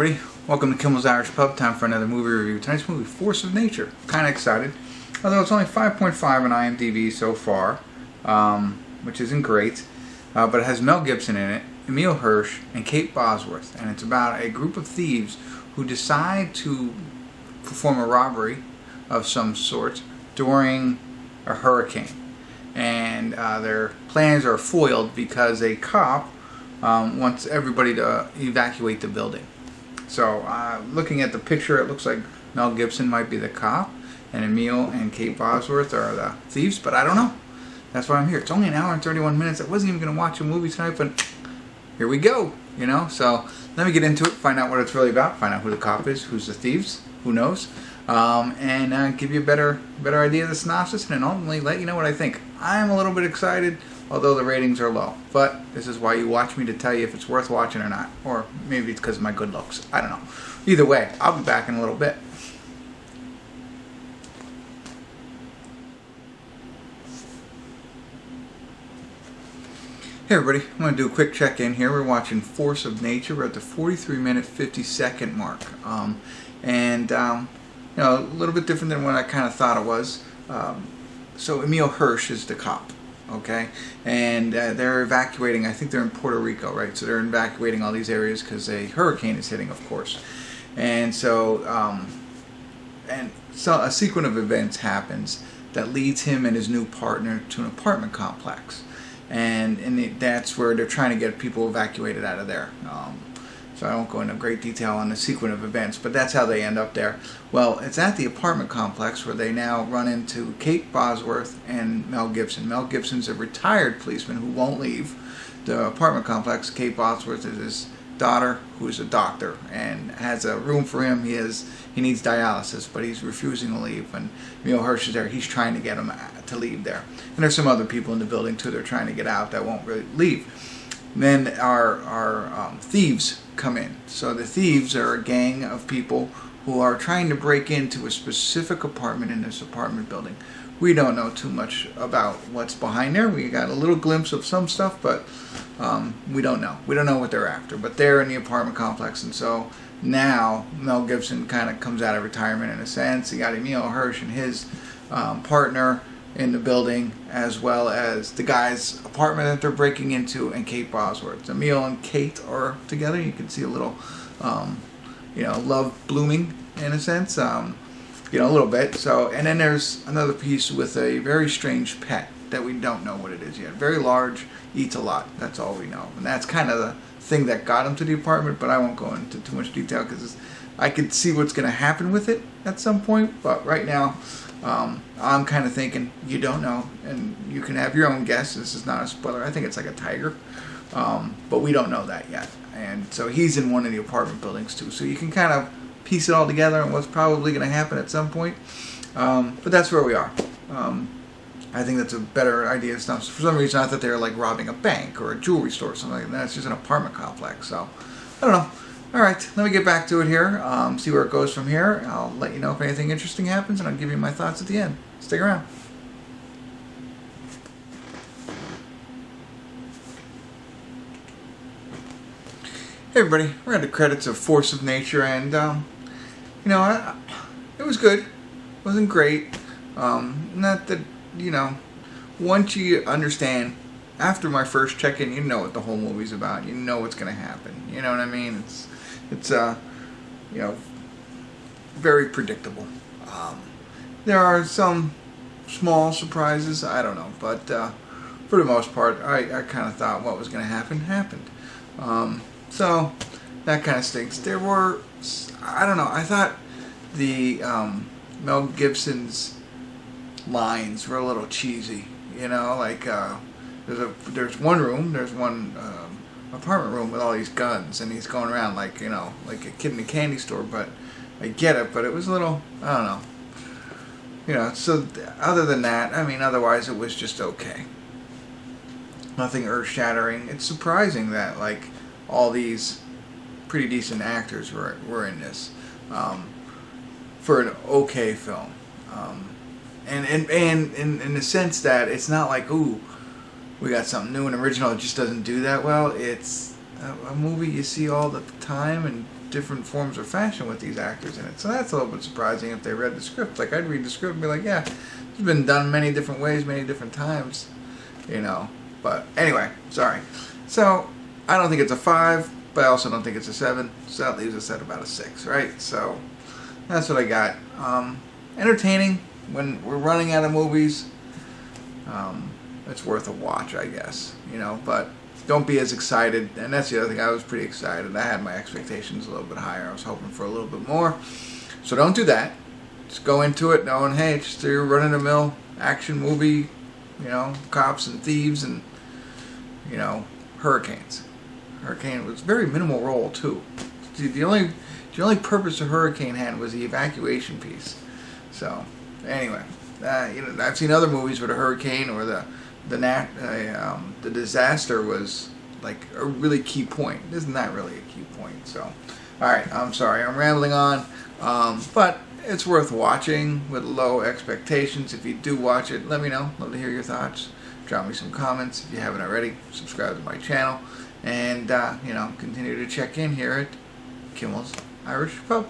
everybody, welcome to Kimmel's Irish Pub. Time for another movie review. Tonight's movie, Force of Nature. Kind of excited, although it's only 5.5 on IMDb so far, which isn't great, but it has Mel Gibson in it, Emile Hirsch, and Kate Bosworth, and it's about a group of thieves who decide to perform a robbery of some sort during a hurricane, and their plans are foiled because a cop wants everybody to evacuate the building. So looking at the picture, it looks like Mel Gibson might be the cop and Emile and Kate Bosworth are the thieves, but I don't know. That's why I'm here. It's only an hour and 31 minutes. I wasn't even going to watch a movie tonight, but here we go, you know. So let me get into it, find out what it's really about, find out who the cop is, who's the thieves, who knows, and give you a better idea of the synopsis, and then ultimately let you know what I think. I'm a little bit excited, although the ratings are low. But this is why you watch me, to tell you if it's worth watching or not. Or maybe it's because of my good looks. I don't know. Either way, I'll be back in a little bit. Hey everybody, I'm going to do a quick check-in here. We're watching Force of Nature. We're at the 43-minute, 50-second mark. You know, a little bit different than what I kind of thought it was. So Emile Hirsch is the cop. Okay, and they're evacuating. I think they're in Puerto Rico, right? So they're evacuating all these areas because a hurricane is hitting, of course. And so, a sequence of events happens that leads him and his new partner to an apartment complex, and that's where they're trying to get people evacuated out of there. So I won't go into great detail on the sequence of events, but that's how they end up there. Well, it's at the apartment complex where they now run into Kate Bosworth and Mel Gibson. Mel Gibson's a retired policeman who won't leave the apartment complex. Kate Bosworth is his daughter, who is a doctor and has a room for him. He needs dialysis, but he's refusing to leave. And Emile Hirsch is there. He's trying to get him to leave there. And there's some other people in the building too. They're trying to get out that won't really leave. Then our thieves come in. So the thieves are a gang of people who are trying to break into a specific apartment in this apartment building. We don't know too much about what's behind there. We got a little glimpse of some stuff, but we don't know. We don't know what they're after. But they're in the apartment complex, and so now Mel Gibson kind of comes out of retirement in a sense. He got Emile Hirsch and his partner in the building, as well as the guy's apartment that they're breaking into, and Kate Bosworth. Emile and Kate are together. You can see a little, love blooming in a sense, a little bit. So, and then there's another piece with a very strange pet that we don't know what it is yet. Very large, eats a lot. That's all we know, and that's kind of the thing that got him to the apartment. But I won't go into too much detail because I could see what's going to happen with it at some point. But right now, I'm kind of thinking you don't know, and you can have your own guess. This is not a spoiler. I think it's like a tiger, but we don't know that yet. And so he's in one of the apartment buildings too. So you can kind of piece it all together and what's probably going to happen at some point. But that's where we are. I think that's a better idea. It's not, for some reason I thought they were like robbing a bank or a jewelry store or something like that. It's just an apartment complex. So I don't know. All right, let me get back to it here, see where it goes from here. I'll let you know if anything interesting happens, and I'll give you my thoughts at the end. Stick around. Hey everybody, we're at the credits of Force of Nature, and it was good. It wasn't great. Not that, once you understand, after my first check-in, you know what the whole movie's about. You know what's going to happen. You know what I mean? It's very predictable. There are some small surprises, I don't know, but for the most part, I kind of thought what was going to happen happened. So that kind of stinks. There were, I don't know, I thought the Mel Gibson's lines were a little cheesy. Like there's one apartment room with all these guns, and he's going around like like a kid in a candy store. But I get it, but it was a little, I don't know. So other than that, I mean, otherwise it was just okay. Nothing earth-shattering. It's surprising that like all these pretty decent actors were in this for an okay film, and in the sense that it's not like, ooh, we got something new and original. It just doesn't do that well. It's a movie you see all the time, and different forms of fashion with these actors in it. So that's a little bit surprising if they read the script. Like, I'd read the script and be like, yeah, it's been done many different ways, many different times, you know. But anyway, sorry. So I don't think it's a 5, but I also don't think it's a 7. So that leaves us at about a 6, right? So that's what I got. Entertaining when we're running out of movies. It's worth a watch, I guess, you know, but don't be as excited. And that's the other thing. I was pretty excited. I had my expectations a little bit higher. I was hoping for a little bit more. So don't do that. Just go into it knowing, hey, it's just your run-of-the-mill action movie, you know, cops and thieves and, you know, hurricanes. Hurricane was a very minimal role, too. The only purpose a hurricane had was the evacuation piece. So, anyway, you know, I've seen other movies where the hurricane or the disaster was like a really key point. This is not really a key point. So, all right, I'm sorry, I'm rambling on, but it's worth watching with low expectations. If you do watch it, let me know. Love to hear your thoughts. Drop me some comments if you haven't already. Subscribe to my channel, and you know, continue to check in here at Kimmel's Irish Pub.